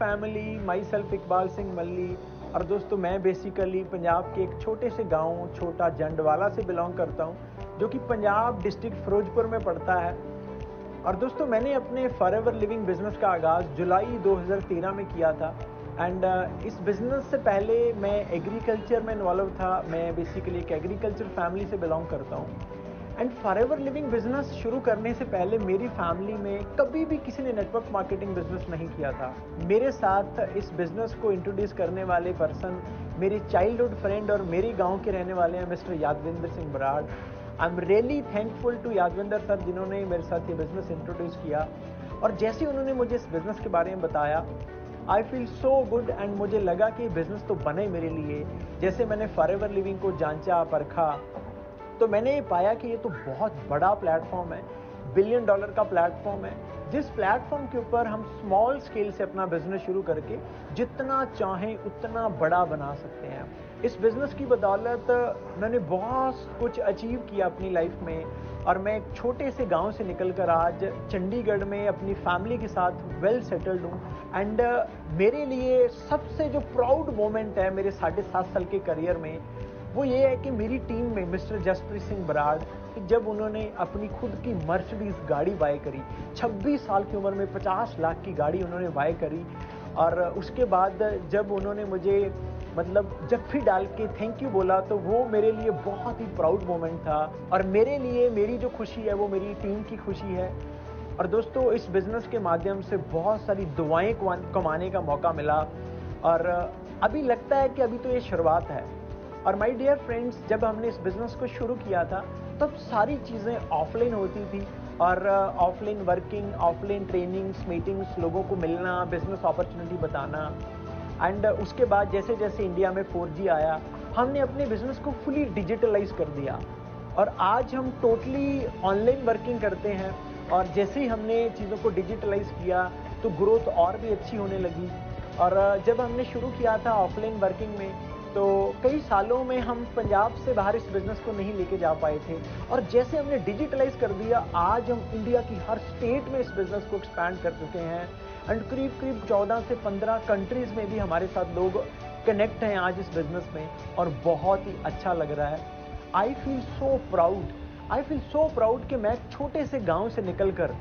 Family, myself Iqbal Singh Malli. और दोस्तों मैं बेसिकली पंजाब के एक छोटे से गांव छोटा जंडवाला से बिलोंग करता हूं, जो कि पंजाब डिस्ट्रिक्ट फिरोजपुर में पड़ता है। और दोस्तों मैंने अपने फॉरएवर लिविंग बिजनेस का आगाज़ जुलाई 2013 में किया था। एंड इस बिज़नेस से पहले मैं एग्रीकल्चर में इन्वॉल्व था। मैं बेसिकली एक एग्रीकल्चर फैमिली से बिलोंग करता हूँ। एंड फॉरएवर लिविंग बिजनेस शुरू करने से पहले मेरी फैमिली में कभी भी किसी ने नेटवर्क मार्केटिंग बिजनेस नहीं किया था। मेरे साथ इस बिजनेस को इंट्रोड्यूस करने वाले पर्सन मेरे चाइल्डहुड फ्रेंड और मेरे गांव के रहने वाले हैं mister Yadvinder Singh Brar. I am really thankful to Yadvinder sir, जिन्होंने मेरे साथ ये बिजनेस इंट्रोड्यूस किया। और जैसे उन्होंने मुझे इस बिजनेस के बारे में बताया, I feel so good and मुझे लगा कि बिजनेस तो बने मेरे लिए। जैसे मैंने फॉरएवर लिविंग को जांचा परखा, तो मैंने पाया कि ये तो बहुत बड़ा प्लेटफॉर्म है, $1 बिलियन का प्लेटफॉर्म है, जिस प्लेटफॉर्म के ऊपर हम स्मॉल स्केल से अपना बिजनेस शुरू करके जितना चाहें उतना बड़ा बना सकते हैं। इस बिजनेस की बदौलत मैंने बहुत कुछ अचीव किया अपनी लाइफ में। और मैं एक छोटे से गांव से निकलकर आज चंडीगढ़ में अपनी फैमिली के साथ वेल सेटल्ड हूँ। एंड मेरे लिए सबसे जो प्राउड मोमेंट है मेरे 7.5 साल के करियर में, वो ये है कि मेरी टीम में मिस्टर जसप्रीत सिंह बराड़, जब उन्होंने अपनी खुद की मर्सिडीज गाड़ी बाय करी, 26 साल की उम्र में 50 लाख की गाड़ी उन्होंने बाय करी। और उसके बाद जब उन्होंने मुझे जफ्फी डाल के थैंक यू बोला, तो वो मेरे लिए बहुत ही प्राउड मोमेंट था। और मेरे लिए मेरी जो खुशी है वो मेरी टीम की खुशी है। और दोस्तों इस बिज़नेस के माध्यम से बहुत सारी दुआएं कमाने का मौका मिला। और अभी लगता है कि अभी तो ये शुरुआत है। और माय डियर फ्रेंड्स, जब हमने इस बिज़नेस को शुरू किया था तब सारी चीज़ें ऑफलाइन होती थी। और offline working, offline trainings, meetings, लोगों को मिलना, बिज़नेस अपॉर्चुनिटी बताना। एंड उसके बाद जैसे जैसे इंडिया में 4G आया, हमने अपने बिज़नेस को फुली डिजिटलाइज कर दिया। और आज हम टोटली ऑनलाइन वर्किंग करते हैं। और जैसे ही हमने चीज़ों को डिजिटलाइज किया तो ग्रोथ और भी अच्छी होने लगी। और जब हमने शुरू किया था ऑफलाइन वर्किंग में, तो कई सालों में हम पंजाब से बाहर इस बिज़नेस को नहीं लेके जा पाए थे। और जैसे हमने डिजिटलाइज कर दिया, आज हम इंडिया की हर स्टेट में इस बिज़नेस को एक्सपैंड कर चुके हैं। एंड करीब करीब 14 से 15 कंट्रीज़ में भी हमारे साथ लोग कनेक्ट हैं आज इस बिज़नेस में। और बहुत ही अच्छा लग रहा है। आई फील सो प्राउड कि मैं एक छोटे से गांव से निकलकर,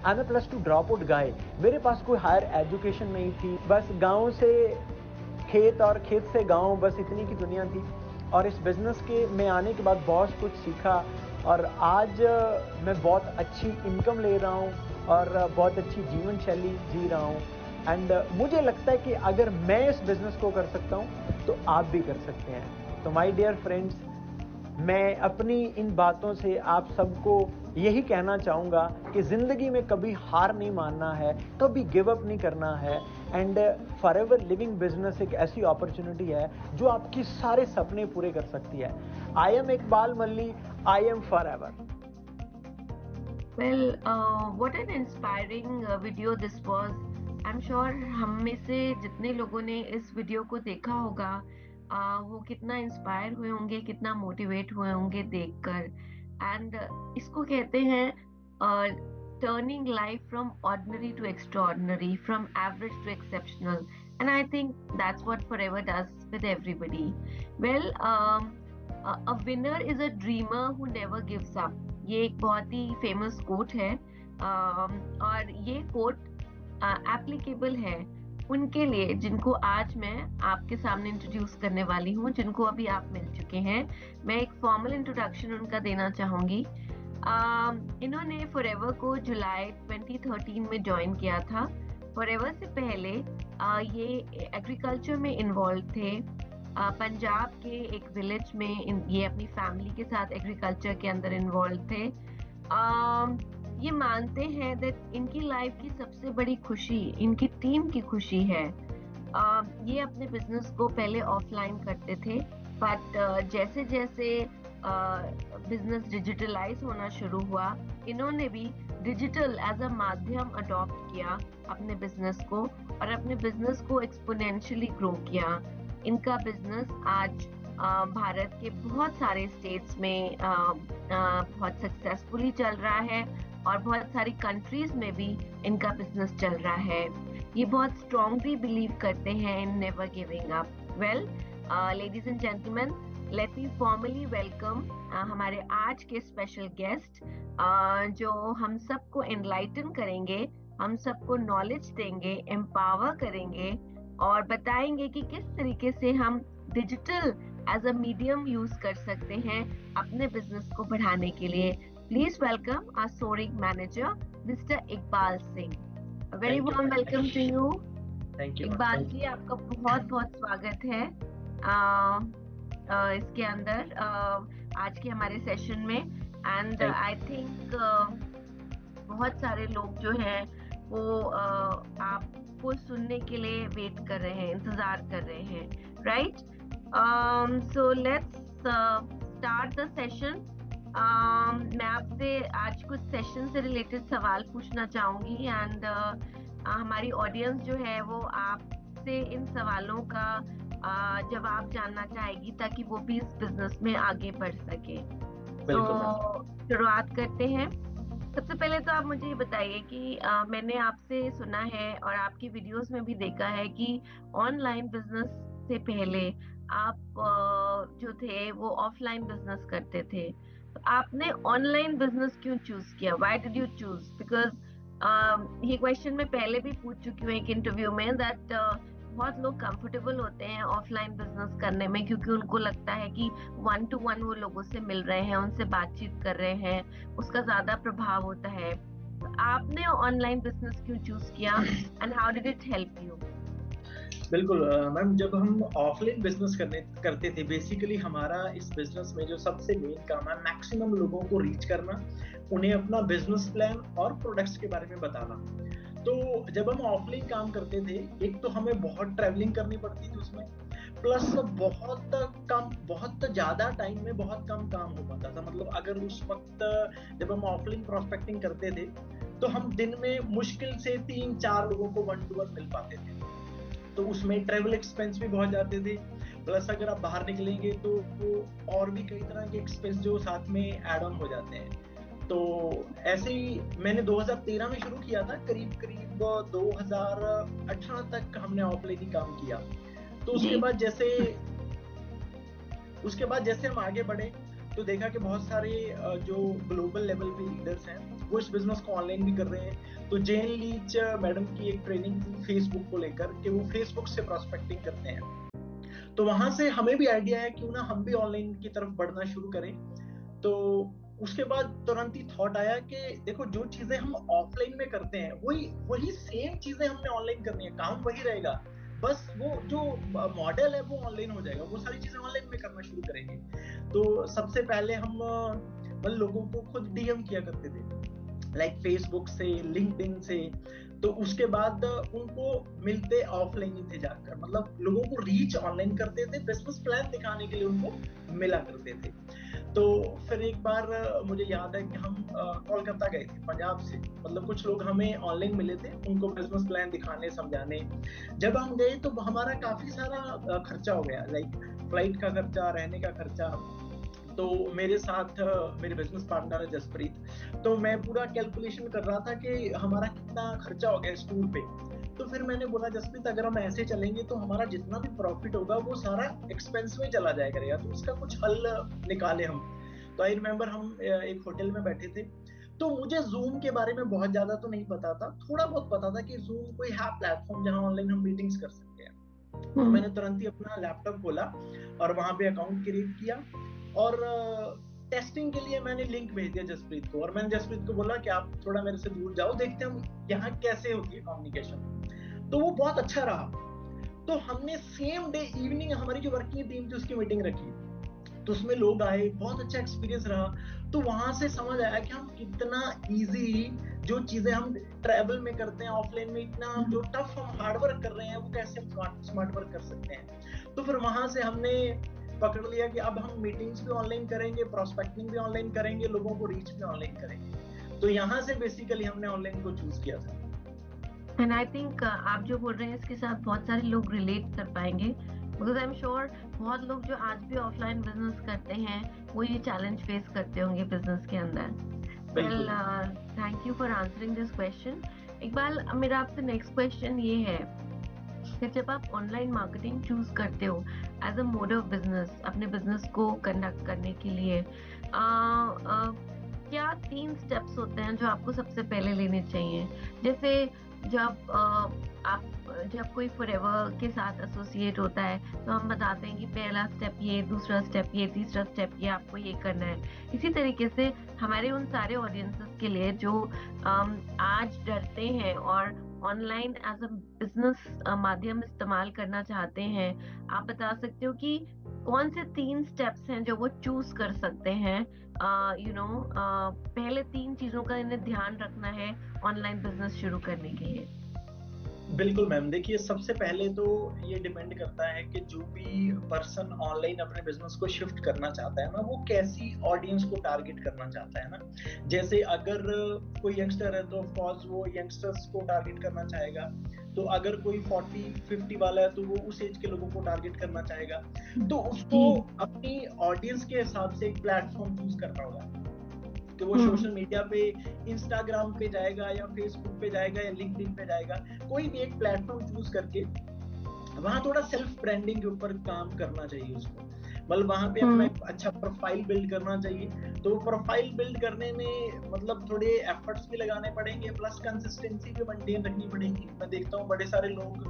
I am a +2 drop out guy, मेरे पास कोई हायर एजुकेशन नहीं थी, बस गांव से खेत और खेत से गांव, बस इतनी की दुनिया थी। और इस बिज़नेस के में आने के बाद बहुत कुछ सीखा। और आज मैं बहुत अच्छी इनकम ले रहा हूँ और बहुत अच्छी जीवन शैली जी रहा हूँ। एंड मुझे लगता है कि अगर मैं इस बिज़नेस को कर सकता हूँ तो आप भी कर सकते हैं। तो माय डियर फ्रेंड्स, मैं अपनी इन बातों से आप सबको यही कहना चाहूँगा कि ज़िंदगी में कभी हार नहीं मानना है, कभी गिव अप नहीं करना है। एंड फॉरएवर लिविंग बिजनेस एक ऐसी अपॉर्चुनिटी है जो आपकी सारे सपने पूरे कर सकती है। I am Iqbal Malli, I am forever. Well, what an inspiring video this was. I'm sure हम में से जितने लोगों ने इस वीडियो को देखा होगा, वो कितना इंस्पायर हुए होंगे, कितना मोटिवेट हुए होंगे देखकर। एंड इसको कहते हैं turning life from ordinary to extraordinary, from average to exceptional. And I think that's what forever does with everybody. Well, a winner is a dreamer who never gives up. ये एक बहुत ही famous quote है। और ये coat applicable है उनके लिए जिनको आज मैं आपके सामने इंट्रोड्यूस करने वाली हूँ, जिनको अभी आप मिल चुके हैं। मैं एक फॉर्मल इंट्रोडक्शन उनका देना चाहूंगी। इन्होंने फॉरएवर को जुलाई 2013 में ज्वाइन किया था। फॉरएवर से पहले ये एग्रीकल्चर में इन्वॉल्व थे। पंजाब के एक विलेज में ये अपनी फैमिली के साथ एग्रीकल्चर के अंदर इन्वॉल्व थे। ये मानते हैं दैट इनकी लाइफ की सबसे बड़ी खुशी इनकी टीम की खुशी है। ये अपने बिजनेस को पहले ऑफलाइन करते थे, बट जैसे जैसे बिजनेस डिजिटलाइज होना शुरू हुआ, इन्होंने भी डिजिटल एज अ माध्यम अडॉप्ट किया अपने बिजनेस को और अपने बिजनेस को एक्सपोनेंशियली ग्रो किया। इनका बिजनेस आज भारत के बहुत सारे स्टेट्स में बहुत सक्सेसफुली चल रहा है और बहुत सारी कंट्रीज में भी इनका बिजनेस चल रहा है। ये बहुत स्ट्रांगली बिलीव करते हैं इन never giving up. Well, ladies and gentleman, let me formally welcome हमारे आज के स्पेशल गेस्ट, जो हम सबको एनलाइटन करेंगे, हम सबको नॉलेज देंगे, एम्पावर करेंगे और बताएंगे कि किस तरीके से हम digital as a medium use कर सकते हैं अपने बिजनेस को बढ़ाने के लिए। Please welcome our soaring manager mister Iqbal Singh. Very thank you warm ma'am. Welcome to you. Thank you ma'am. Iqbal thank ji, you. आपका बहुत बहुत स्वागत है इसके अंदर, आज के हमारे सेशन में। एंड थैंक आई थिंक बहुत सारे लोग जो हैं वो आपको सुनने के लिए वेट कर रहे हैं, इंतजार कर रहे हैं, right? So let's start the session. मैं आपसे आज कुछ सेशन से रिलेटेड सवाल पूछना चाहूंगी एंड हमारी ऑडियंस जो है वो आपसे इन सवालों का जवाब जानना चाहेगी ताकि वो भी इस बिजनेस में आगे बढ़ सके। तो बिल्कुल मैम। शुरुआत करते हैं। सबसे पहले तो आप मुझे ये बताइए कि मैंने आपसे सुना है और आपकी वीडियोस में भी देखा है कि ऑनलाइन बिजनेस से पहले आप जो थे वो ऑफलाइन बिजनेस करते थे। तो आपने ऑनलाइन बिजनेस क्यों चूज किया? Why did you choose? Because ये क्वेश्चन मैं पहले भी पूछ चुकी हूँ एक इंटरव्यू में, दैट बहुत लोग कंफर्टेबल होते हैं ऑफलाइन बिजनेस करने में क्योंकि उनको लगता है कि 1 to 1 वो लोगों से मिल रहे हैं, उनसे बातचीत कर रहे हैं, उसका ज्यादा प्रभाव होता है। तो आपने ऑनलाइन बिजनेस क्यों चूज किया and how did it help you? बिल्कुल मैम, जब हम ऑफलाइन बिजनेस करते थे, बेसिकली हमारा इस बिजनेस में जो सबसे मेन काम है, मैक्सिमम लोगों को रीच करना, उन्हें अपना बिजनेस प्लान और प्रोडक्ट्स के बारे में बताना। तो जब हम ऑफलाइन काम करते थे, एक तो हमें बहुत ट्रैवलिंग करनी पड़ती थी उसमें, प्लस बहुत ज्यादा टाइम में बहुत कम काम हो पाता था। मतलब अगर उस वक्त जब हम ऑफलाइन प्रोस्पेक्टिंग करते थे तो हम दिन में मुश्किल से 3-4 लोगों को 1 to 1 मिल पाते थे। तो उसमें ट्रेवल एक्सपेंस भी बहुत जाते थे, प्लस अगर आप बाहर निकलेंगे तो और भी कई तरह के एक्सपेंस जो साथ में एड ऑन हो जाते हैं। तो ऐसे ही मैंने 2013 में शुरू किया था, करीब करीब 2018 तक हमने ऑफलाइन ही काम किया। तो उसके बाद जैसे हम आगे बढ़े तो देखा कि बहुत सारे जो ग्लोबल लेवल पे लीडर्स हैं वो इस बिजनेस को ऑनलाइन भी कर रहे हैं। तो जेन लीच मैडम की एक ट्रेनिंग थी फेसबुक को लेकर कि वो फेसबुक से प्रोस्पेक्टिंग करते हैं। तो वहां से हमें भी आइडिया है क्यों ना हम भी ऑनलाइन की तरफ बढ़ना शुरू करें। तो उसके बाद तुरंत ही थॉट आया कि देखो, जो चीजें हम ऑफलाइन में करते हैं वही वही सेम चीजें हमने ऑनलाइन करनी है, काम वही रहेगा, बस वो जो मॉडल है वो ऑनलाइन हो जाएगा, वो सारी चीजें ऑनलाइन में करना शुरू करेंगे। तो सबसे पहले हम मतलब लोगों को खुद डीएम किया करते थे, लाइक फेसबुक से, लिंक्डइन से। तो उसके बाद उनको मिलते ऑफलाइन ही थे जाकर, मतलब लोगों को रीच ऑनलाइन करते थे, बिजनेस प्लान दिखाने के लिए उनको मिला करते थे। तो फिर एक बार मुझे याद है कि हम कोलकाता गए थे पंजाब से, मतलब कुछ लोग हमें ऑनलाइन मिले थे, उनको बिजनेस प्लान दिखाने समझाने। जब हम गए तो हमारा काफी सारा खर्चा हो गया, लाइक फ्लाइट का खर्चा, रहने का खर्चा। तो मेरे साथ मेरे बिजनेस पार्टनर है जसप्रीत, तो मैं पूरा कैलकुलेशन कर रहा था कि हमारा कितना खर्चा हो गया इस टूर पे। तो फिर मैंने बोला, जसप्रीत अगर हम ऐसे चलेंगे तो हमारा जितना भी प्रॉफिट होगा वो सारा एक्सपेंस में चला जाया करेगा, तो इसका कुछ हल निकाले हम। तो आई रिमेम्बर हम एक होटल में बैठे थे। तो मुझे जूम के बारे में बहुत ज्यादा तो नहीं पता था, थोड़ा बहुत पता था कि जूम कोई है प्लेटफॉर्म जहां ऑनलाइन हम मीटिंग्स कर सकते हैं। तो मैंने तुरंत ही अपना लैपटॉप खोला और वहां पे अकाउंट क्रिएट किया और टेस्टिंग के लिए मैंने लिंक भेज दिया जसप्रीत को, और मैंने जसप्रीत को बोला कि आप थोड़ा मेरे से दूर जाओ, देखते हैं हम यहाँ कैसे होती है कम्युनिकेशन। तो वो बहुत अच्छा रहा। तो हमने सेम डे इवनिंग हमारी जो वर्किंग टीम थी उसकी मीटिंग रखी, तो उसमें लोग आए, बहुत अच्छा एक्सपीरियंस रहा। तो वहां से समझ आया कि हम कितना इजी, जो चीजें हम ट्रैवल में करते हैं ऑफलाइन में, इतना जो टफ हम हार्ड वर्क कर रहे हैं वो कैसे हम स्मार्ट वर्क कर सकते हैं। तो फिर वहां से हमने पकड़ लिया कि अब हम मीटिंग्स भी ऑनलाइन करेंगे, प्रोस्पेक्टिंग भी ऑनलाइन करेंगे, लोगों को रीच भी ऑनलाइन करेंगे। तो यहाँ से बेसिकली हमने ऑनलाइन को चूज किया था। एंड आई थिंक आप जो बोल रहे हैं इसके साथ बहुत सारे लोग रिलेट कर पाएंगे, बिकॉज आई एम श्योर बहुत लोग जो आज भी ऑफलाइन बिजनेस करते हैं वो ये चैलेंज फेस करते होंगे बिजनेस के अंदर। वेल, बिल्कुल। Thank you for answering this question. Iqbal, मेरा आपसे नेक्स्ट क्वेश्चन ये है कि जब आप ऑनलाइन मार्केटिंग चूज करते हो as a mode of business, अपने बिजनेस को कंडक्ट करने के लिए, क्या 3 स्टेप्स होते हैं जो आपको सबसे पहले लेने चाहिए? जैसे जब आप जब कोई फॉरएवर के साथ एसोसिएट होता है तो हम बताते हैं कि पहला स्टेप ये, दूसरा स्टेप ये, तीसरा स्टेप ये, आपको ये करना है। इसी तरीके से हमारे उन सारे ऑडियंसेस के लिए जो आज डरते हैं और ऑनलाइन एज अ बिजनेस माध्यम इस्तेमाल करना चाहते हैं, आप बता सकते हो कि कौन से 3 स्टेप्स हैं जो वो चूज कर सकते हैं? पहले 3 चीजों का इन्हें ध्यान रखना है ऑनलाइन बिजनेस शुरू करने के लिए। बिल्कुल मैम, देखिए सबसे पहले तो ये डिपेंड करता है कि जो भी पर्सन ऑनलाइन अपने बिजनेस को शिफ्ट करना चाहता है ना, वो कैसी ऑडियंस को टारगेट करना चाहता है ना। जैसे अगर कोई यंगस्टर है तो ऑफ कोर्स वो यंगस्टर्स को टारगेट करना चाहेगा। तो अगर कोई 40-50 वाला है तो वो उस एज के लोगों को टारगेट करना चाहेगा। तो उसको अपनी ऑडियंस के हिसाब से एक प्लेटफॉर्म चूज करना होगा कि वो सोशल मीडिया पे, इंस्टाग्राम पे जाएगा या फेसबुक पे जाएगा या लिंक्डइन पे जाएगा। कोई भी एक प्लेटफॉर्म चूज करके वहां थोड़ा सेल्फ ब्रांडिंग के ऊपर काम करना चाहिए उसको। मतलब वहां पे अपना एक अच्छा प्रोफाइल बिल्ड करना चाहिए। तो प्रोफाइल बिल्ड करने में मतलब थोड़े एफर्ट्स भी लगाने पड़ेंगे, प्लस कंसिस्टेंसी भी मेंटेन रखनी पड़ेगी। मैं देखता हूँ बड़े सारे लोग,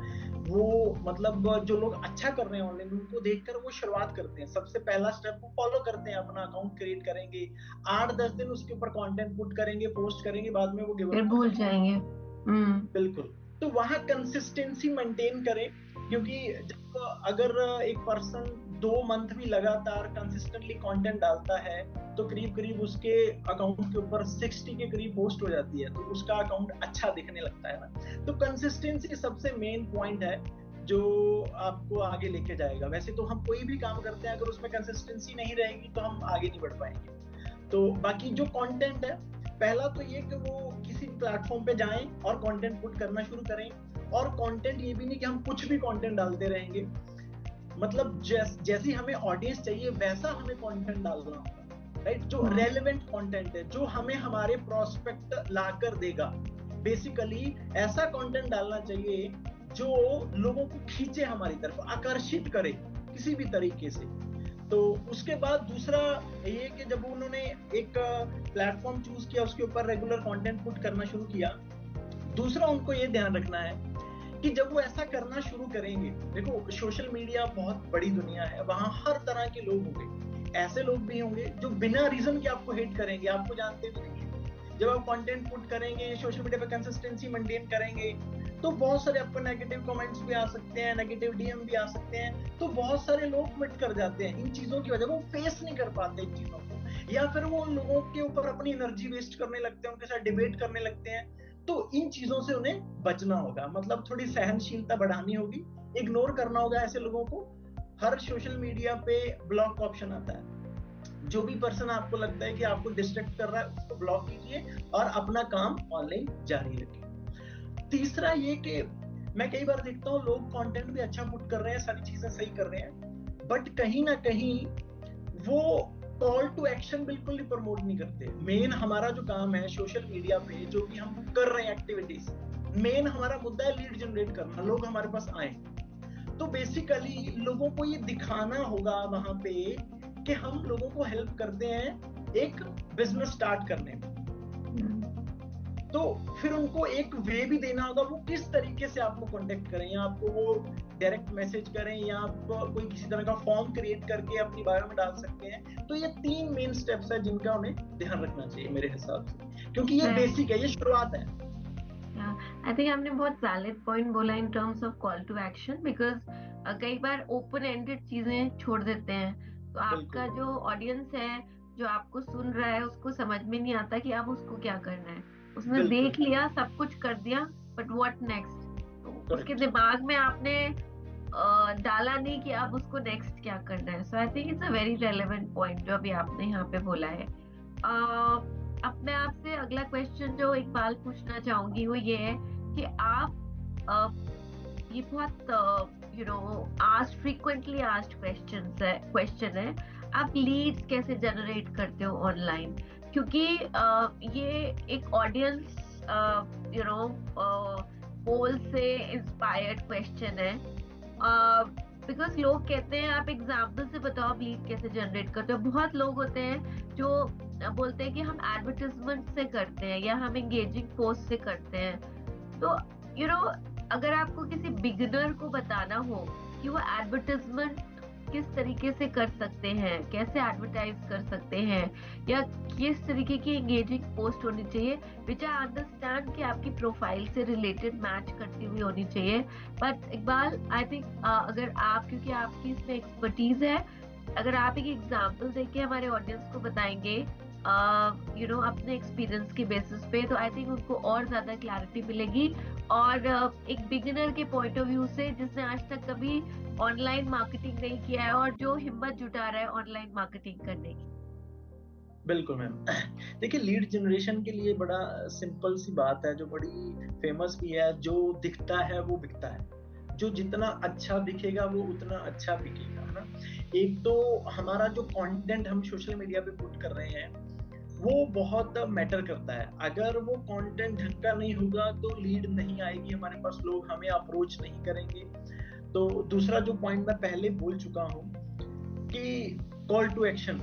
वो मतलब जो लोग अच्छा कर रहे हैं ऑनलाइन, उनको देखकर वो शुरुआत करते हैं। सबसे पहला स्टेप वो फॉलो करते हैं, अपना अकाउंट क्रिएट करेंगे, 8-10 दिन उसके ऊपर कंटेंट पुट करेंगे, पोस्ट करेंगे, बाद में वो गिव फिर अप भूल जाएंगे। बिल्कुल। तो वहां कंसिस्टेंसी मेंटेन करें, क्योंकि जब अगर एक पर्सन 2 मंथ भी लगातार कंसिस्टेंटली कंटेंट डालता है तो करीब करीब उसके अकाउंट के ऊपर 60 के करीब पोस्ट हो जाती है, तो उसका अकाउंट अच्छा दिखने लगता है ना। तो कंसिस्टेंसी सबसे मेन पॉइंट है जो आपको आगे लेके जाएगा। वैसे तो हम कोई भी काम करते हैं, अगर उसमें कंसिस्टेंसी नहीं रहेगी तो हम आगे नहीं बढ़ पाएंगे। तो बाकी जो कंटेंट है, पहला तो ये कि वो किसी प्लेटफॉर्म पे जाएं और कंटेंट पुट करना शुरू करें। और कंटेंट ये भी नहीं कि हम कुछ भी कंटेंट डालते रहेंगे, मतलब जैसी हमें ऑडियंस चाहिए वैसा हमें कंटेंट डालना होगा, राइट। जो रेलेवेंट कंटेंट है, जो हमें हमारे प्रोस्पेक्ट लाकर देगा, बेसिकली ऐसा कंटेंट डालना चाहिए जो लोगों को खींचे हमारी तरफ, आकर्षित करे किसी भी तरीके से। तो उसके बाद दूसरा ये कि जब उन्होंने एक प्लेटफॉर्म चूज किया, उसके ऊपर रेगुलर कंटेंट पुट करना शुरू किया, दूसरा उनको ये ध्यान रखना है कि जब वो ऐसा करना शुरू करेंगे, देखो सोशल मीडिया बहुत बड़ी दुनिया है, वहां हर तरह के लोग होंगे। ऐसे लोग भी होंगे जो बिना रीजन के आपको हेट करेंगे, आपको जानते भी नहीं है। जब आप कंटेंट पुट करेंगे, सोशल मीडिया पे कंसिस्टेंसी मेंटेन करेंगे, तो बहुत सारे आपको नेगेटिव कमेंट्स भी आ सकते हैं, नेगेटिव डीएम भी आ सकते हैं। तो बहुत सारे लोग क्विट कर जाते हैं इन चीजों की वजह, वो फेस नहीं कर पाते इन चीजों को, या फिर वो उन लोगों के ऊपर अपनी एनर्जी वेस्ट करने लगते हैं, उनके साथ डिबेट करने लगते हैं। तो इन चीजों से उन्हें बचना होगा, मतलब थोड़ी सहनशीलता बढ़ानी होगी, इग्नोर करना होगा ऐसे लोगों को। हर सोशल मीडिया पे ब्लॉक का ऑप्शन आता है। जो भी पर्सन आपको लगता है कि आपको डिस्ट्रैक्ट कर रहा है, उसको ब्लॉक कीजिए और अपना काम ऑनलाइन जारी रखिए। तीसरा ये कि मैं कई बार देखता हूँ लोग कंटेंट भी अच्छा पुट कर रहे हैं, सारी चीजें सही कर रहे हैं, बट कहीं ना कहीं वो कॉल टू एक्शन बिल्कुल नहीं प्रमोट नहीं करते। मेन हमारा जो काम है सोशल मीडिया पे, जो भी हम कर रहे हैं एक्टिविटीज, मेन हमारा मुद्दा है लीड जनरेट करना, लोग हमारे पास आए। तो बेसिकली लोगों को ये दिखाना होगा वहां पे कि हम लोगों को हेल्प करते हैं एक बिजनेस स्टार्ट करने में। तो फिर उनको एक वे भी देना होगा, वो किस तरीके से आपको कांटेक्ट करें, या आपको वो डायरेक्ट मैसेज करें, या आप कोई किसी तरह का फॉर्म क्रिएट करके अपनी बायो में डाल सकते हैं। तो ये 3 मेन स्टेप्स है जिनका उन्हें ध्यान रखना चाहिए मेरे हिसाब से, क्योंकि ये बेसिक है, ये शुरुआत है। आई थिंक आपने बहुत वैलिड पॉइंट बोला in terms of call to action, because कई बार ओपन एंडेड चीजें छोड़ देते हैं, तो आपका जो ऑडियंस है, जो आपको सुन रहा है, उसको समझ में नहीं आता कि अब उसको क्या करना है। उसने देख लिया, सब कुछ कर दिया, बट व्हाट नेक्स्ट? तो उसके दिमाग में आपने डाला नहीं कि अब उसको नेक्स्ट क्या करना है। So I think it's a very relevant point जो अभी आपने यहाँ पे बोला है। अब मैं आपसे अगला क्वेश्चन जो इकबाल पूछना चाहूंगी वो ये है कि आप ये बहुत आस्क्ड, फ्रीक्वेंटली आस्क्ड क्वेश्चन है, आप लीड्स कैसे जनरेट करते हो ऑनलाइन? क्योंकि ये एक ऑडियंस यू नो पोल से इंस्पायर्ड क्वेश्चन है, बिकॉज लोग कहते हैं आप एग्जाम्पल से बताओ आप लीड कैसे जनरेट करते हो। बहुत लोग होते हैं जो बोलते हैं कि हम एडवर्टाइजमेंट से करते हैं या हम एंगेजिंग पोस्ट से करते हैं। तो अगर आपको किसी बिगिनर को बताना हो कि वो एडवर्टाइजमेंट किस तरीके से कर सकते हैं, कैसे एडवर्टाइज कर सकते हैं, या किस तरीके की एंगेजिंग पोस्ट होनी चाहिए, विच आई अंडरस्टैंड कि आपकी प्रोफाइल से रिलेटेड मैच करती हुई होनी चाहिए। बट इकबाल, आई थिंक अगर आप, क्योंकि आपकी इसमें एक्सपर्टीज है, अगर आप एक एग्जाम्पल देके हमारे ऑडियंस को बताएंगे अपने एक्सपीरियंस के बेसिस पे, तो आई थिंक उनको और ज्यादा क्लैरिटी मिलेगी। और एक बिगिनर के पॉइंट ऑफ व्यू से, जिसने आज तक कभी ऑनलाइन मार्केटिंग नहीं किया है और जो हिम्मत जुटा रहा है ऑनलाइन मार्केटिंग करने की। बिल्कुल मैम। देखिए, लीड जनरेशन के लिए बड़ा सिंपल सी बात है, जो बड़ी फेमस भी है, जो दिखता है वो बिकता है। जो जितना अच्छा दिखेगा वो उतना अच्छा बिकेगा, है ना। एक तो हमारा जो कंटेंट हम सोशल मीडिया पे पुट कर रहे हैं वो बहुत मैटर करता है। अगर वो कंटेंट ढंग का नहीं होगा तो लीड नहीं आएगी हमारे पास, लोग हमें अप्रोच नहीं करेंगे। तो दूसरा जो पॉइंट मैं पहले बोल चुका हूँ कि कॉल टू एक्शन,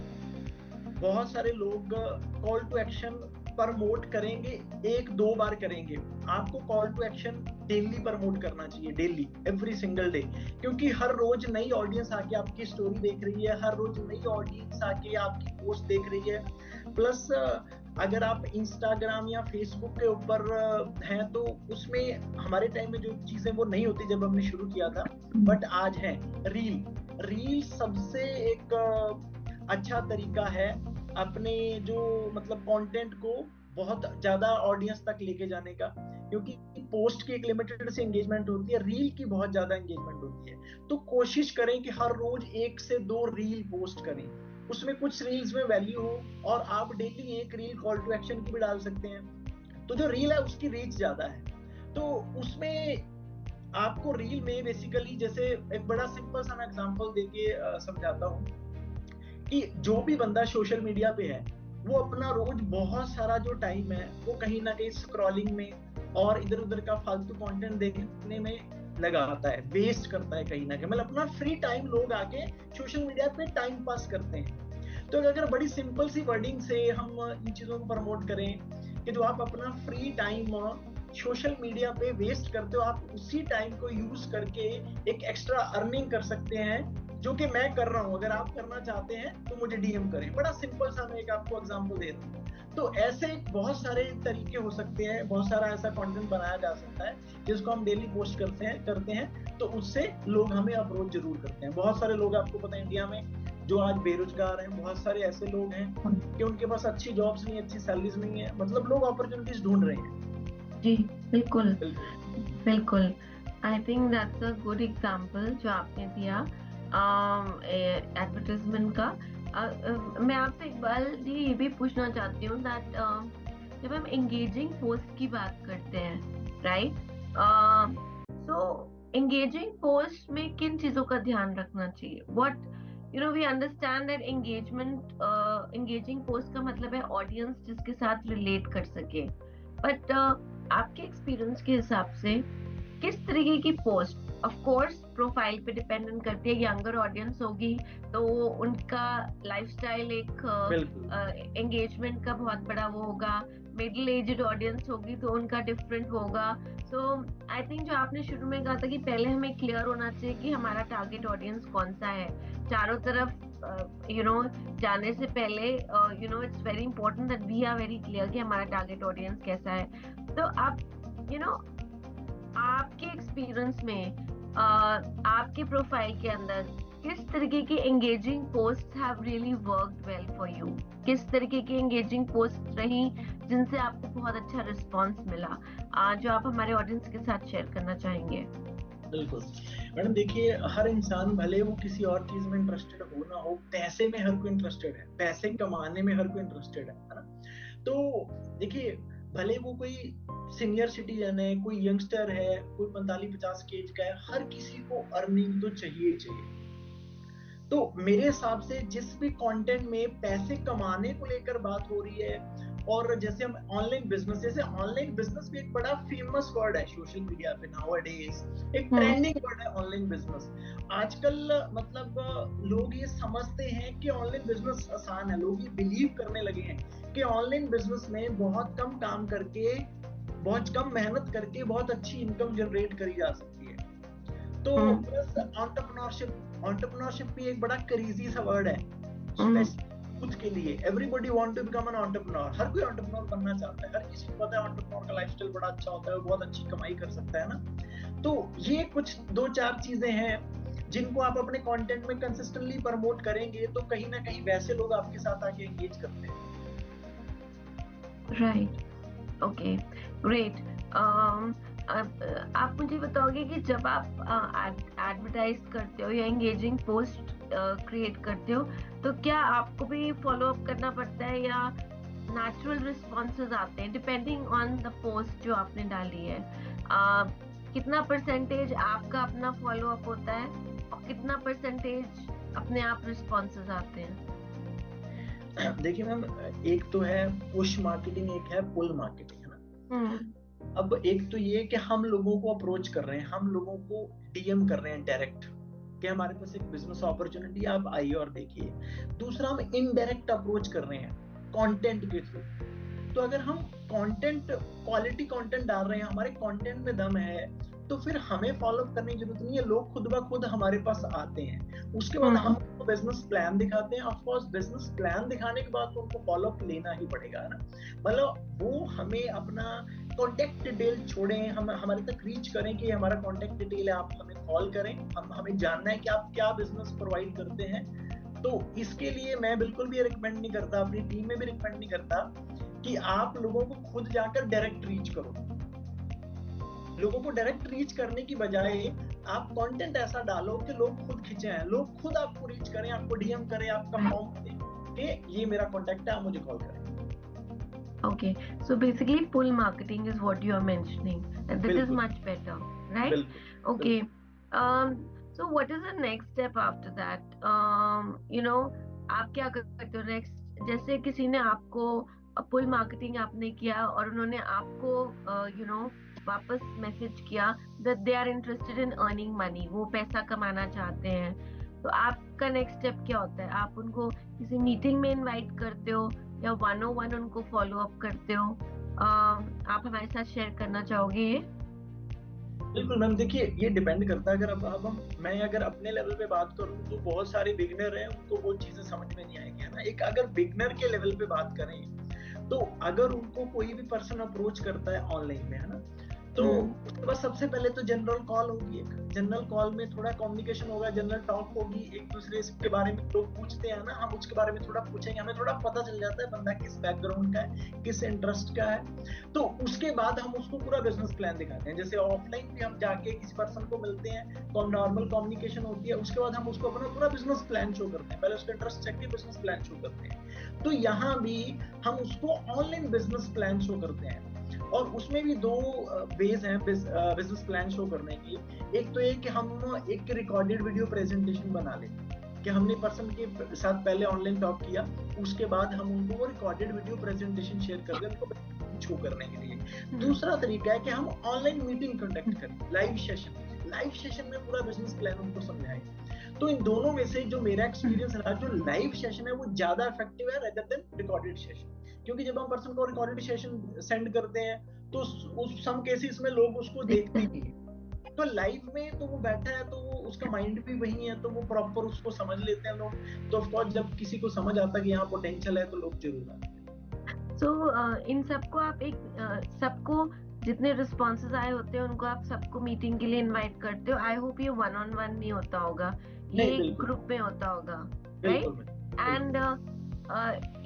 बहुत सारे लोग कॉल टू एक्शन प्रमोट करेंगे, एक दो बार करेंगे। आपको call to action daily promote करना चाहिए, डेली, एवरी सिंगल डे, क्योंकि हर रोज नई ऑडियंस आके आपकी स्टोरी देख रही है, हर रोज नई ऑडियंस आके आपकी पोस्ट देख रही है। प्लस अगर आप इंस्टाग्राम या फेसबुक के ऊपर हैं तो उसमें हमारे टाइम में जो चीजें वो नहीं होती जब हमने शुरू किया था, बट आज है रील सबसे एक अच्छा तरीका है अपने जो मतलब कंटेंट को बहुत ज्यादा ऑडियंस तक लेके जाने का, क्योंकि पोस्ट की एक लिमिटेड से एंगेजमेंट होती है, रील की बहुत ज्यादा एंगेजमेंट होती है। तो कोशिश करें कि हर रोज 1 से 2 रील पोस्ट करें, उसमें कुछ रील्स में वैल्यू हो, और आप डेली एक रील कॉल टू एक्शन की भी डाल सकते हैं। तो जो रील है उसकी रीच ज्यादा है, तो उसमें आपको रील में बेसिकली, जैसे एक बड़ा सिंपल सा मैं एग्जांपल देके समझाता हूँ कि जो भी बंदा सोशल मीडिया पे है वो अपना रोज बहुत सारा जो टाइम है वो कहीं ना कहीं स्क्रॉलिंग में और इधर उधर का फालतू कंटेंट देखने में लगाता है, वेस्ट करता है कहीं ना कहीं, मतलब अपना फ्री टाइम लोग आके सोशल मीडिया पे टाइम पास करते हैं। तो अगर बड़ी सिंपल सी वर्डिंग से हम इन चीजों को प्रमोट करें कि जो आप अपना फ्री टाइम सोशल मीडिया पे वेस्ट करते हो, आप उसी टाइम को यूज करके एक एक्स्ट्रा अर्निंग कर सकते हैं, जो कि मैं कर रहा हूं। अगर आप करना चाहते हैं तो मुझे डीएम करें। बड़ा सिंपल सा मैं एक आपको एग्जांपल दे रहा हूं। तो ऐसे बहुत सारे तरीके हो सकते हैं, बहुत सारा ऐसा कंटेंट बनाया जा सकता है जिसको हम डेली पोस्ट करते हैं, तो उससे लोग हमें अप्रोच जरूर करते हैं। बहुत सारे लोग आपको पता है इंडिया में जो आज बेरोजगार हैं, बहुत सारे ऐसे लोग हैं कि उनके पास अच्छी जॉब्स नहीं, अच्छी सैलरीज नहीं है, मतलब लोग अपॉर्चुनिटीज ढूंढ रहे हैं। जी बिल्कुल बिल्कुल। आई think that's a good example जो आपने दिया एडवर्टाइजमेंट का। मैं आपसे इकबाल जी ये भी पूछना चाहती हूँ दैट जब हम एंगेजिंग पोस्ट की बात करते हैं, राइट, सो एंगेजिंग पोस्ट में किन चीजों का ध्यान रखना चाहिए? What we understand that engaging post का मतलब है ऑडियंस जिसके साथ रिलेट कर सके, बट आपके एक्सपीरियंस के हिसाब से किस तरीके की पोस्ट, ऑफ कोर्स प्रोफाइल पे डिपेंडेंट करती है, यंगर ऑडियंस होगी तो उनका लाइफस्टाइल एक एंगेजमेंट का बहुत बड़ा वो होगा, मिडिल एज्ड ऑडियंस होगी तो उनका डिफरेंट होगा। सो आई थिंक जो आपने शुरू में कहा था कि पहले हमें क्लियर होना चाहिए कि हमारा टारगेट ऑडियंस कौन सा है, चारों तरफ जाने से पहले it's very important that we are very clear कि हमारा टारगेट ऑडियंस कैसा है। तो आप आपके एक्सपीरियंस में आपके प्रोफाइल के अंदर किस तरीके की engaging post have really worked well for you? किस तरीके की एंगेजिंग पोस्ट रही जिनसे आपको बहुत अच्छा रिस्पांस मिला, जो आप हमारे ऑडियंस के साथ शेयर करना चाहेंगे? बिल्कुल मैडम, देखिए हर इंसान भले वो किसी और चीज में इंटरेस्टेड हो ना हो, पैसे में हर कोई इंटरेस्टेड है, पैसे कमाने में हर कोई इंटरेस्टेड है ना। तो देखिए, भले वो कोई सीनियर सिटीजन है, कोई यंगस्टर है, कोई 45-50 की एज का है, हर किसी को अर्निंग तो चाहिए चाहिए। तो मेरे हिसाब से जिस भी कंटेंट में पैसे कमाने को लेकर बात हो रही है, और जैसे हम ऑनलाइन बिजनेस, जैसे ऑनलाइन बिजनेस भी एक बड़ा फेमस वर्ड है सोशल मीडिया पे नाउअडेज, एक ट्रेंडिंग वर्ड है ऑनलाइन बिजनेस आजकल। मतलब लोग ये समझते हैं कि ऑनलाइन बिजनेस आसान है, लोग ये बिलीव करने लगे हैं कि ऑनलाइन बिजनेस में बहुत कम काम करके, बहुत कम मेहनत करके बहुत अच्छी इनकम जनरेट करी जा सकती है। तो प्लस एंटरप्रेन्योरशिप भी एक बड़ा क्रेजी सा वर्ड है कुछ के लिए। Everybody want to become an entrepreneur, हर कोई एंटरप्रेन्योर बनना चाहता है, हर किसी को पता है एंटरप्रेन्योर का लाइफस्टाइल बड़ा अच्छा होता है, बहुत अच्छी कमाई कर सकता है ना। तो ये कुछ 2-4 चीजें हैं जिनको आप अपने कंटेंट में कंसिस्टेंटली प्रमोट करेंगे तो कहीं ना कहीं वैसे लोग आपके साथ आके एंगेज करते हैं। Right, okay, great. आप मुझे बताओगे कि जब आप एडवर्टाइज करते हो या एंगेजिंग पोस्ट क्रिएट करते हो तो क्या आपको भी फॉलो अप करना पड़ता है या नेचुरल रिस्पॉन्सेज आते हैं डिपेंडिंग ऑन द पोस्ट जो आपने डाली है? कितना परसेंटेज आपका अपना फॉलो अप होता है और कितना परसेंटेज अपने आप रिस्पॉन्सेज आते हैं? देखिए मैम, एक तो है पुश मार्केटिंग, एक है पुल मार्केटिंग, है ना। अब एक तो ये कि हम लोगों को अप्रोच कर रहे हैं, हम लोगों को डीएम कर रहे हैं डायरेक्ट कि हमारे पास एक बिजनेस अपॉर्चुनिटी, आप आइए और देखिए। दूसरा, हम इनडायरेक्ट अप्रोच कर रहे हैं कंटेंट के थ्रू। तो अगर हम कंटेंट, क्वालिटी कंटेंट डाल रहे हैं, हमारे कंटेंट में दम है, तो फिर हमें फॉलो अप करने की जरूरत नहीं है, लोग खुद ब खुद हमारे पास आते हैं। उसके बाद हम उनको बिजनेस प्लान दिखाते हैं। ऑफ कोर्स बिजनेस प्लान दिखाने के बाद तो उनको फॉलो अप लेना ही पड़ेगा ना, मतलब वो हमें अपना कॉन्टेक्ट डिटेल छोड़ें, हम हमारे तक रीच करें कि हमारा कॉन्टेक्ट डिटेल है, आप हमें कॉल करें, हमें जानना है कि आप क्या बिजनेस प्रोवाइड करते हैं। तो इसके लिए मैं बिल्कुल भी रिकमेंड नहीं करता, अपनी टीम में भी रिकमेंड नहीं करता कि आप लोगों को खुद जाकर डायरेक्ट रीच करो। लोगों को डायरेक्ट रीच करने की बजाय आप कंटेंट ऐसा डालो कि लोग खुद खिंचे हैं, लोग खुद आपको रीच करें, आपको डीएम करें, आपका फॉर्म दें कि ये मेरा कॉन्टेक्ट है, आप मुझे कॉल करें। Okay, so basically pull marketing is what you are mentioning, and this is much better, right? Okay. So what is the next step after that? आप क्या करते हो next? जैसे किसी ने आपको पुल मार्केटिंग आपने किया और उन्होंने आपको वापस मैसेज किया that they are interested in earning money, वो पैसा कमाना चाहते हैं, तो आपका नेक्स्ट स्टेप क्या होता है? आप उनको किसी मीटिंग में इनवाइट करते हो या 101 उनको फॉलो अप करते हो? आप हमारे साथ शेयर करना चाहोगे ये? बिल्कुल मैम, देखिए ये डिपेंड करता है। अगर मैं अगर अपने लेवल पे बात करूं तो बहुत सारे बिगिनर हैं, उनको वो चीजें समझ में नहीं आएगी, है ना। एक अगर बिगिनर के लेवल पे बात करें तो अगर उनको कोई भी पर्सन अप्रोच करता है ऑनलाइन में, है ना, तो उसके बाद सबसे पहले तो जनरल कॉल होगी। एक जनरल कॉल में थोड़ा कम्युनिकेशन होगा, जनरल टॉक होगी, एक दूसरे के बारे में लोग पूछते हैं ना, हम उसके बारे में थोड़ा पूछेंगे, हमें थोड़ा पता चल जाता है बंदा किस बैकग्राउंड का है, किस इंटरेस्ट का है। तो उसके बाद हम उसको पूरा बिजनेस प्लान दिखाते हैं। जैसे ऑफलाइन भी हम जाके किसी पर्सन को मिलते हैं तो नॉर्मल कम्युनिकेशन होती है, उसके बाद हम उसको अपना पूरा बिजनेस प्लान शो करते हैं, पहले उसका इंटरेस्ट चेक के बिजनेस प्लान शो करते हैं। तो यहाँ भी हम उसको ऑनलाइन बिजनेस प्लान शो करते हैं, और उसमें भी 2 वेज हैं बिजनेस प्लान शो करने की। एक तो ये कि हम एक रिकॉर्डेड वीडियो प्रेजेंटेशन बना लें कि हमने पर्सन के साथ पहले ऑनलाइन टॉक किया, उसके बाद हम उनको वो रिकॉर्डेड वीडियो प्रेजेंटेशन शेयर कर दें उनको शो करने के लिए। दूसरा तरीका है कि हम ऑनलाइन मीटिंग कंडक्ट करें, लाइव सेशन में पूरा बिजनेस प्लान उनको समझाएं। तो इन दोनों में से जो मेरा एक्सपीरियंस रहा, जो लाइव सेशन है वो ज्यादा इफेक्टिव है रेदर देन रिकॉर्डेड सेशन, क्योंकि जब हम पर्सन को रिकॉर्डेड सेशन सेंड करते हैं तो उस सम केसेस में लोग उसको देखते ही हैं। तो लाइव में तो वो बैठा है तो वो उसका माइंड भी वही है, तो वो प्रॉपर उसको समझ लेते हैं लोग। तो ऑफ कोर्स जब किसी को समझ आता है कि यहाँ पोटेंशियल है तो लोग जरूर आते हैं। सो इन सबको आप सबको जितने रिस्पॉन्सेज आए होते हैं उनको आप सबको मीटिंग के लिए इनवाइट करते हो? आई होप ये 1-on-1 नहीं होता होगा, ये ग्रुप में होता होगा, राइट? एंड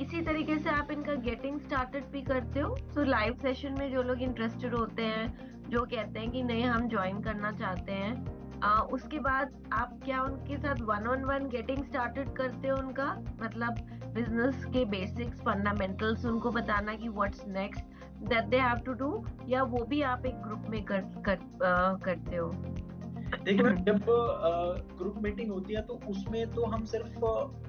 इसी तरीके से आप इनका गेटिंग स्टार्टेड भी करते हो। सो लाइव सेशन में जो लोग इंटरेस्टेड होते हैं, जो कहते हैं कि नहीं हम ज्वाइन करना चाहते हैं, उसके बाद आप क्या उनके साथ 1-on-1 गेटिंग स्टार्टेड करते हो? उनका मतलब बिजनेस के बेसिक्स, फंडामेंटल्स उनको बताना कि what's next that they have to do, या वो भी आप एक ग्रुप में करते हो? देखिए मैम, जब ग्रुप मीटिंग होती है तो उसमें तो हम सिर्फ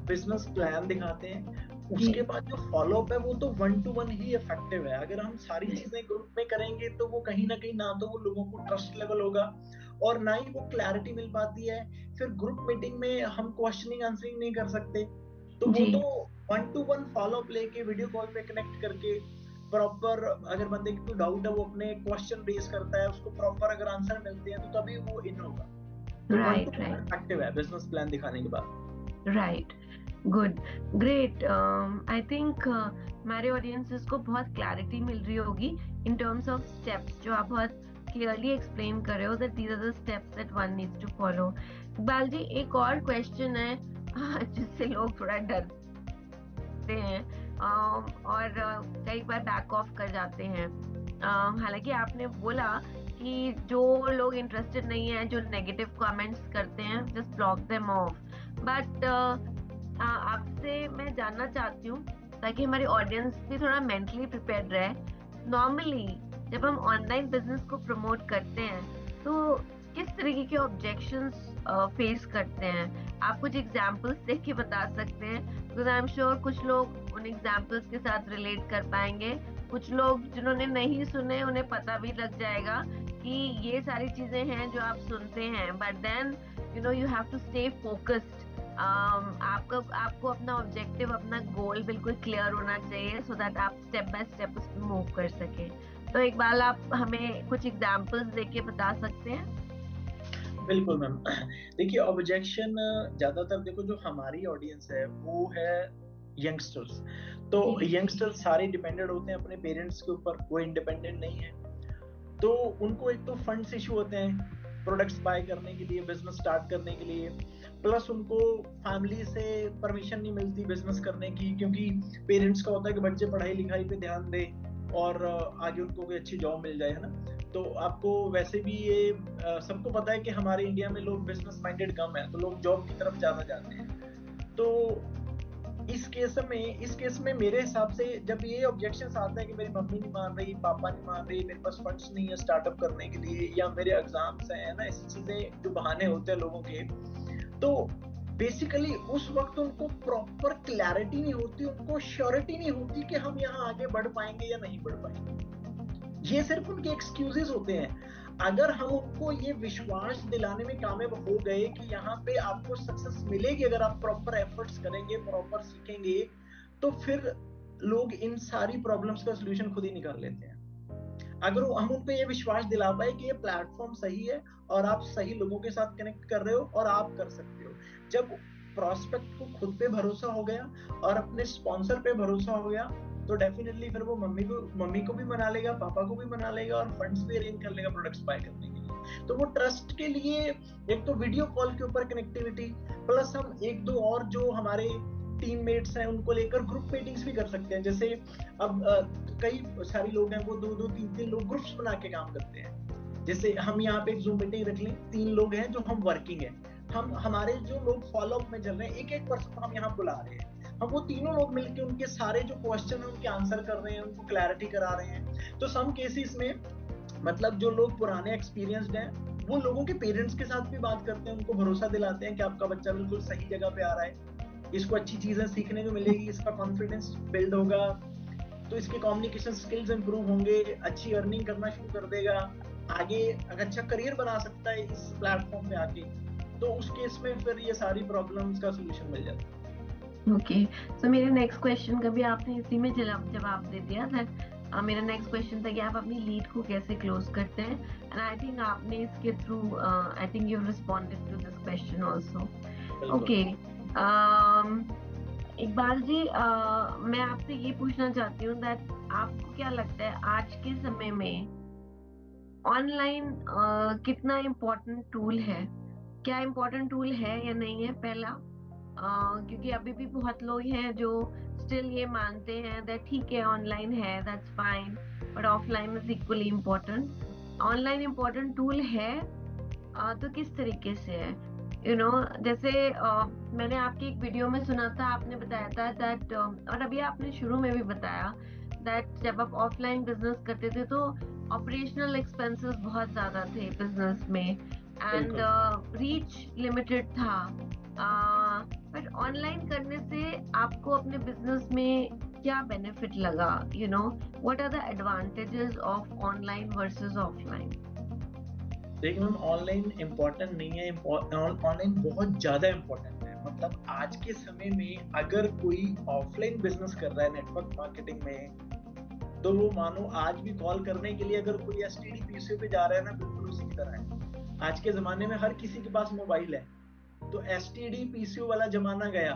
बिजनेस प्लान दिखाते हैं। उसके बाद जो फॉलो अप है वो तो 1-to-1 ही इफेक्टिव है। अगर हम सारी चीजें ग्रुप में करेंगे तो वो कहीं ना कहीं, ना तो वो लोगों को ट्रस्ट लेवल होगा और ना ही वो क्लैरिटी मिल पाती है। फिर ग्रुप मीटिंग में हम क्वेश्चनिंग आंसरिंग नहीं कर सकते, तो वो तो 1-to-1 फॉलो अप लेके वीडियो कॉल पे कनेक्ट करके प्रॉपर, अगर बंदे की कोई डाउट है वो अपने क्वेश्चन रेज करता है, उसको प्रॉपर अगर आंसर मिलते हैं तो तभी वो इन होगा। तो वन टू वन इफेक्टिव है बिजनेस प्लान दिखाने के बाद। Right, good, great. I think हमारे ऑडियंसेस को बहुत क्लैरिटी मिल रही होगी इन टर्म्स ऑफ स्टेप्स, जो आप बहुत क्लियरली एक्सप्लेन कर रहे हो that these are the steps that one needs to follow. Iqbal ji, एक और क्वेश्चन है जिससे लोग थोड़ा डरते हैं और कई बार बैक ऑफ कर जाते हैं। हालांकि आपने बोला कि जो लोग इंटरेस्टेड नहीं है, जो नेगेटिव कमेंट्स करते हैं, just block them of. But आपसे मैं जानना चाहती हूँ, ताकि हमारी ऑडियंस भी थोड़ा मेंटली प्रिपेयर्ड रहे। नॉर्मली जब हम ऑनलाइन बिजनेस को प्रमोट करते हैं तो किस तरीके के ऑब्जेक्शंस फेस करते हैं? आप कुछ एग्जांपल्स देख के बता सकते हैं, बिकॉज आई एम श्योर कुछ लोग उन एग्जांपल्स के साथ रिलेट कर पाएंगे। कुछ लोग जिन्होंने नहीं सुने उन्हें पता भी लग जाएगा कि ये सारी चीजें हैं जो आप सुनते हैं, but then you have to stay focused. आपको अपना ऑब्जेक्टिव, अपना गोल बिल्कुल क्लियर होना चाहिए, सो दैट आप स्टेप बाय स्टेप उस पर मूव कर सके। तो एक बार आप हमें कुछ एग्जांपल्स देके बता सकते हैं? बिल्कुल मैम। देखिए, ऑब्जेक्शन ज्यादातर, देखो जो हमारी ऑडियंस है वो है यंगस्टर्स। तो यंगस्टर्स सारे डिपेंडेंट होते हैं अपने पेरेंट्स के ऊपर, वो इंडिपेंडेंट नहीं है। तो उनको एक तो फंड्स इशू होते हैं प्रोडक्ट्स बाय करने के लिए, बिजनेस स्टार्ट करने के लिए, प्लस उनको फैमिली से परमिशन नहीं मिलती बिजनेस करने की, क्योंकि पेरेंट्स का होता है कि बच्चे पढ़ाई लिखाई पे ध्यान दे और आगे उनको कोई अच्छी जॉब मिल जाए, है ना। तो आपको वैसे भी ये सबको पता है कि हमारे इंडिया में लोग बिजनेस माइंडेड कम है, तो लोग जॉब की तरफ ज्यादा जाते हैं। तो इस केस में मेरे हिसाब से जब ये ऑब्जेक्शंस आता है कि मेरी मम्मी नहीं मान रही, पापा नहीं मान रही, मेरे पास फंड्स नहीं है स्टार्टअप करने के लिए, या मेरे एग्जाम्स हैं ना, ऐसी चीजें जो बहाने होते हैं लोगों के, तो बेसिकली उस वक्त उनको प्रॉपर क्लैरिटी नहीं होती, उनको श्योरिटी नहीं होती कि हम यहाँ आगे बढ़ पाएंगे या नहीं बढ़ पाएंगे। ये सिर्फ उनके एक्सक्यूजेस होते हैं। अगर हम उनको ये विश्वास दिलाने में कामयाब हो गए कि यहाँ पे आपको सक्सेस मिलेगी अगर आप प्रॉपर एफर्ट्स करेंगे, प्रॉपर सीखेंगे, तो फिर लोग इन सारी प्रॉब्लम्स का सोल्यूशन खुद ही निकाल लेते हैं। अगर हम उनको ये विश्वास दिला पाए कि ये प्लेटफॉर्म सही है और आप सही लोगों के साथ कनेक्ट कर रहे हो और आप कर सकते हो। जब प्रोस्पेक्ट को खुद पे भरोसा हो गया और अपने स्पॉन्सर पे भरोसा हो गया, तो डेफिनेटली फिर वो मम्मी को भी मना लेगा, पापा को भी मना लेगा और फंड्स भी अरेंज कर लेगा प्रोडक्ट्स बाय करने के लिए। तो वो ट्रस्ट के लिए एक तो वीडियो कॉल के ऊपर कनेक्टिविटी, प्लस हम एक दो और जो हमारे टीममेट्स हैं उनको लेकर ग्रुप मीटिंग्स भी कर सकते हैं। जैसे अब कई सारे लोग हैं वो 2-2 3-3 लोग ग्रुप्स बना के काम करते हैं। जैसे हम यहाँ पे एक जूम मीटिंग रख लें, 3 लोग हैं जो हम वर्किंग है, हम हमारे जो लोग फॉलो अप में चल रहे हैं, एक एक पर्सन हम यहाँ बुला रहे हैं, हम वो तीनों लोग मिलकर उनके सारे जो क्वेश्चन है उनके आंसर कर रहे हैं, उनको क्लैरिटी करा रहे हैं। तो सम केसेस में मतलब जो लोग पुराने एक्सपीरियंस्ड हैं वो लोगों के पेरेंट्स के साथ भी बात करते हैं, उनको भरोसा दिलाते हैं कि आपका बच्चा बिल्कुल सही जगह पे आ रहा है, इसको अच्छी चीजें सीखने को मिलेगी, इसका कॉन्फिडेंस बिल्ड होगा, तो इसके कम्युनिकेशन स्किल्स इंप्रूव होंगे, अच्छी अर्निंग करना शुरू कर देगा, आगे अच्छा करियर बना सकता है इस प्लेटफॉर्म पे आके। तो उस केस में फिर ये सारी प्रॉब्लम्स का सोल्यूशन मिल जाता है। ओके, सो मेरे नेक्स्ट क्वेश्चन का भी आपने इसी में जवाब दे दिया दैट मेरा नेक्स्ट क्वेश्चन था कि आप अपनी लीड को कैसे क्लोज करते हैं, एंड आई थिंक आपने इसके through I think you responded to this question also. Okay, Iqbal ji, मैं आपसे ये पूछना चाहती हूँ दैट आपको क्या लगता है आज के समय में ऑनलाइन कितना इम्पोर्टेंट टूल है? क्या इम्पोर्टेंट टूल है या नहीं है, पहला? क्योंकि अभी भी बहुत लोग हैं जो स्टिल ये मानते हैं दैट ठीक है ऑनलाइन है, that's fine, but offline is equally important. Online important tool है तो किस तरीके से है? जैसे मैंने आपकी एक वीडियो में सुना था, आपने बताया था दैट और अभी आपने शुरू में भी बताया दैट जब आप ऑफलाइन बिजनेस करते थे तो ऑपरेशनल एक्सपेंसेस बहुत ज्यादा थे बिजनेस में, एंड बिल्कुल। रीच लिमिटेड था। बट ऑनलाइन करने से आपको अपने बिजनेस में क्या बेनिफिट लगा? What are the advantages of online versus offline? देखिए मैम, ऑनलाइन इम्पोर्टेंट नहीं है, ऑनलाइन बहुत ज्यादा इम्पोर्टेंट है। मतलब आज के समय में अगर कोई ऑफलाइन बिजनेस कर रहा है नेटवर्क मार्केटिंग में, तो वो मानो आज भी कॉल करने के लिए अगर कोई एसटीडी पीसीओ पे जा रहा है ना, बिल्कुल उसी की तरह है। आज के जमाने में हर किसी के पास मोबाइल है, तो एसटीडी पीसीओ वाला जमाना गया।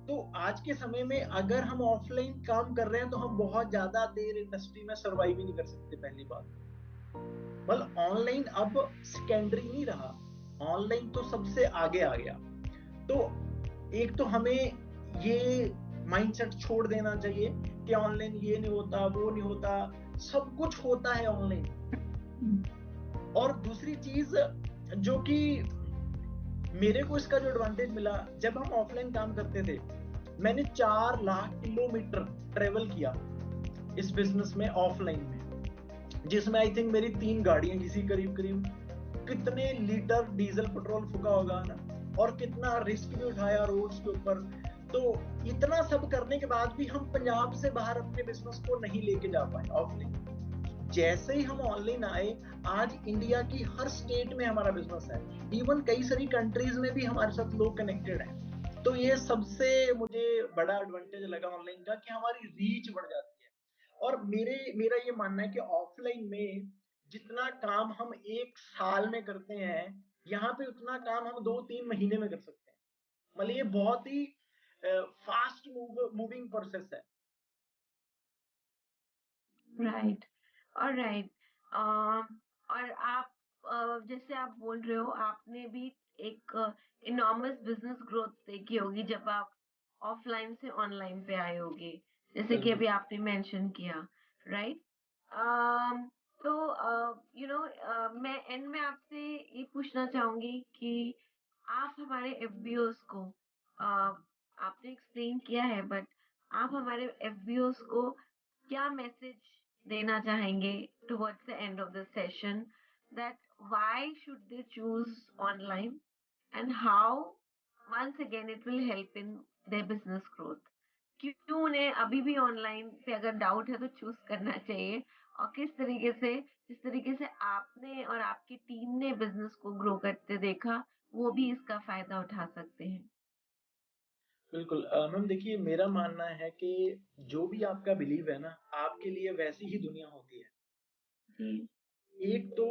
तो आज के समय में अगर हम ऑफलाइन काम कर रहे हैं तो हम बहुत ज्यादा देर इंडस्ट्री में सर्वाइव ही नहीं कर सकते, पहली बात। मतलब ऑनलाइन अब सेकेंडरी नहीं रहा, ऑनलाइन तो सबसे आगे आ गया। तो एक तो हमें ये माइंडसेट छोड़ देना चाहिए कि ऑनलाइन ये नहीं होता, वो नहीं होता, सब कुछ होता है ऑनलाइन। और दूसरी चीज जो कि मेरे को इसका जो एडवांटेज मिला, जब हम ऑफलाइन काम करते थे, मैंने 4 लाख किलोमीटर ट्रेवल किया इस बिजनेस में ऑफलाइन में, जिसमें आई थिंक मेरी 3 गाड़ियां किसी करीब करीब कितने लीटर डीजल पेट्रोल फूका होगा ना, और कितना रिस्क भी उठाया रोड्स के ऊपर। तो इतना सब करने के बाद भी हम पंजाब से बाहर अपने बिजनेस को नहीं लेके जा पाए ऑफलाइन। जैसे ही हम ऑनलाइन आए, आज इंडिया की हर स्टेट में हमारा बिजनेस है, इवन कई सारी कंट्रीज में भी हमारे साथ लोग कनेक्टेड हैं। तो ये सबसे मुझे बड़ा एडवांटेज लगा ऑनलाइन का, कि हमारी रीच बढ़ जाती है। और मेरा ये मानना है कि ऑफलाइन में जितना काम हम 1 साल में करते हैं, यहाँ पे उतना काम हम 2-3 महीने में कर सकते हैं। मतलब ये बहुत ही फास्ट मूविंग प्रोसेस है। राइट। ऑलराइट। और आप जैसे आप बोल रहे हो, आपने भी एक इनॉर्मस बिजनेस ग्रोथ देखी होगी जब आप ऑफलाइन से ऑनलाइन पे आए होगे, जैसे कि बिल्कुल। अभी आपने मेंशन किया। राइट। तो मैं एंड में आपसे ये पूछना चाहूंगी कि आप हमारे एफबीओस को, आपने एक्सप्लेन किया है, बट आप हमारे एफबीओस को क्या मैसेज देना चाहेंगे towards the end of the session, that why should they choose online and how once again it will help in their business growth? क्यों उन्हें अभी भी ऑनलाइन पे अगर डाउट है तो चूज करना चाहिए, और जिस तरीके से आपने और आपकी टीम ने बिजनेस को ग्रो करते देखा, वो भी इसका फायदा उठा सकते हैं। बिल्कुल मैम, देखिए मेरा मानना है कि जो भी आपका बिलीव है ना, आपके लिए वैसी ही दुनिया होती है। जी। एक तो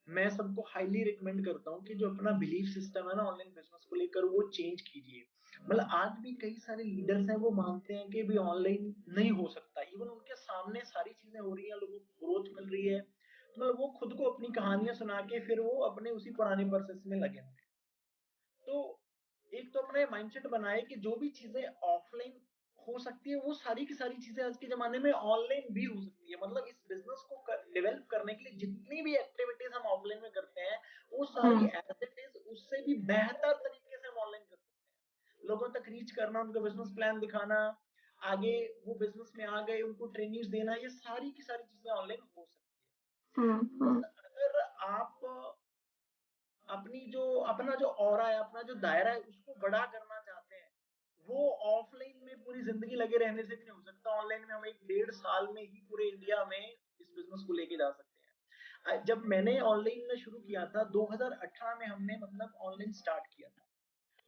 मैं सबको हाईली रिकमेंड करता हूँ कि जो अपना बिलीफ सिस्टम है ना ऑनलाइन बिजनेस को लेकर, वो चेंज कीजिए। मतलब आज भी कई सारे लीडर्स हैं, वो मानते हैं कि भी ऑनलाइन नहीं हो सकता, इवन उनके सामने सारी चीजें हो रही हैं, लोगों को ग्रोथ मिल रही है, मतलब वो खुद को अपनी कहानियां सुना के फिर वो अपने उसी पुराने प्रोसेस में लगे हुए हैं। तो एक तो अपना माइंडसेट बनाए कि जो भी चीजें ऑफलाइन हो सकती है, वो सारी की सारी चीजें आज के जमाने में ऑनलाइन भी हो सकती है। मतलब इस बिजनेस को डेवलप करने के लिए जितनी भी एक्टिविटीज हम ऑफलाइन में करते हैं, वो सारी हम्म। एज इट इज उससे भी बेहतर तरीके से हम ऑनलाइन कर सकते हैं। लोगों तक रीच करना, उनका बिजनेस प्लान दिखाना, आगे वो बिजनेस में आ गए उनको ट्रेनिंग्स देना, ये सारी की सारी चीजें ऑनलाइन हो सकती हम्म। है। बस अगर आप अपना जो ऑरा है, अपना जो दायरा है, उसको बड़ा करना चाहते हैं, वो ऑफलाइन में पूरी जिंदगी लगे रहने से भी नहीं हो सकता। ऑनलाइन में हम 1-1.5 साल में ही पूरे इंडिया में इस बिजनेस को लेके जा सकते हैं। जब मैंने ऑनलाइन में शुरू किया था 2018 में, हमने मतलब ऑनलाइन स्टार्ट किया था।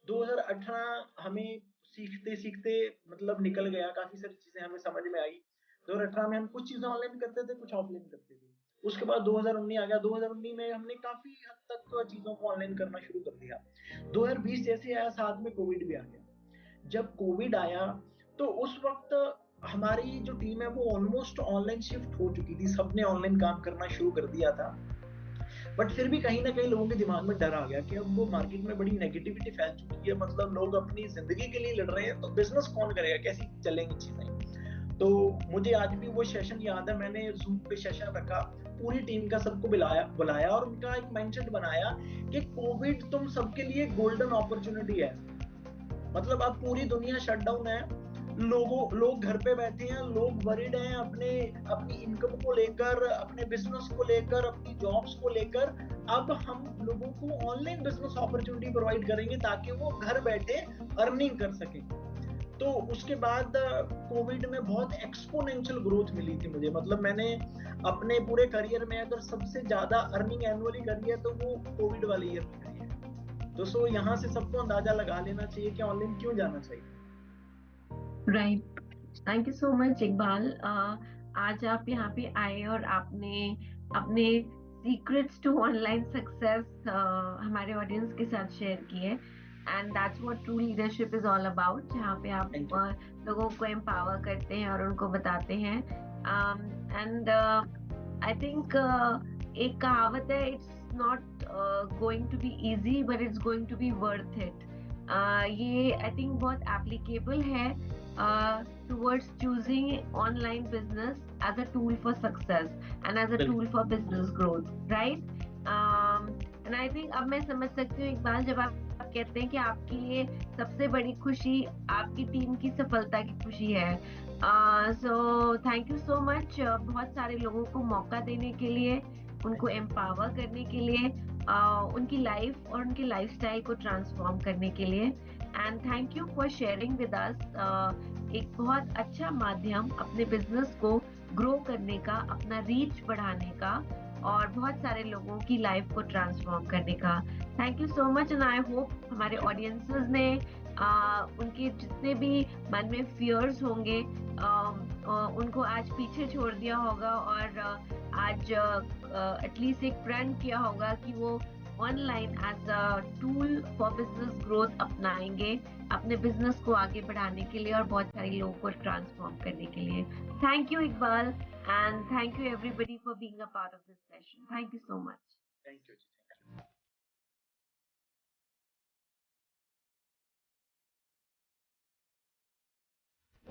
2018 हमें सीखते सीखते मतलब निकल गया, काफी सारी चीजें हमें समझ में आई। 2018 में हम कुछ चीजें ऑनलाइन करते थे, कुछ ऑफलाइन करते थे। उसके बाद 2019 आ गया, 2019 में हमने काफी हद तक चीजों को ऑनलाइन करना शुरू कर दिया। 2020 जैसे आया, साथ में कोविड भी आ गया। जब कोविड आया, तो उस वक्त हमारी जो टीम है वो ऑलमोस्ट ऑनलाइन शिफ्ट हो चुकी थी, सबने ऑनलाइन काम करना शुरू कर दिया था। बट फिर भी कहीं ना कहीं लोगों के दिमाग में डर आ गया कि अब वो मार्केट में बड़ी नेगेटिविटी फैल चुकी है, मतलब लोग अपनी जिंदगी के लिए लड़ रहे हैं, तो बिजनेस कौन करेगा, कैसी चलेंगी चीजें। तो मुझे आज भी वो सेशन याद है, मैंने जूम पे सेशन रखा, पूरी टीम का सबको बुलाया और उनका एक माइंडसेट बनाया कि कोविड तुम सबके लिए गोल्डन अपॉर्चुनिटी है। मतलब अब पूरी दुनिया शटडाउन है, लोग घर पे बैठे हैं, लोग वरीड हैं अपने अपनी इनकम को लेकर, अपने बिजनेस को लेकर, अपनी जॉब्स को लेकर। अब हम लोगों को ऑनलाइन बिजनेस अपॉर्चुनिटी प्रोवाइड करेंगे ताकि वो घर बैठे अर्निंग कर सकें। तो उसके बाद कोविड में बहुत एक्सपोनेंशियल ग्रोथ मिली थी मुझे, मतलब मैंने अपने पूरे करियर में अगर सबसे ज्यादा अर्निंग एनुअली करी है तो वो कोविड वाले ईयर में करी है। तो सो यहाँ से सबको अंदाजा लगा लेना चाहिए कि ऑनलाइन क्यों जाना चाहिए। Right, thank you so much Iqbal. आज आप यहाँ पे आए और आपने अपने सीक्रेट्स टू ऑनलाइन सक्सेस हमारे ऑडियंस के साथ शेयर किए, and that's what true leadership is all about, जहाँ पे आप थैंक यू। लोगों को एम्पावर करते हैं और उनको बताते हैं। एंड आई थिंक एक कहावत है, it's not going to be easy but it's going to be worth it. ये आई थिंक बहुत एप्लीकेबल है towards choosing online business as a tool for success and as a tool for business growth, right? And I think अब मैं समझ सकती हूँ इकबाल, जब आप कहते हैं कि आपके लिए सबसे बड़ी खुशी आपकी टीम की सफलता की खुशी है। So thank you so much बहुत सारे लोगों को मौका देने के लिए, उनको एम्पावर करने के लिए, उनकी लाइफ और उनकी लाइफस्टाइल को ट्रांसफॉर्म करने के लिए। And thank you for sharing with us एक बहुत अच्छा माध्यम अपने बिजनेस को ग्रो करने का, अपना रीच बढ़ाने का और बहुत सारे लोगों की लाइफ को ट्रांसफॉर्म करने का। Thank you so much, and I hope हमारे ऑडियंसेस ने उनके जितने भी मन में फियर्स होंगे उनको आज पीछे छोड़ दिया होगा और आज एटलीस्ट एक प्रण किया होगा कि वो online as a tool for business growth अपनाएंगे, अपने बिजनेस को आगे बढ़ाने के लिए और बहुत सारे लोगों को ट्रांसफॉर्म करने के लिए। Thank you Iqbal, and thank you everybody for being a part of this session. Thank you so much. Thank you.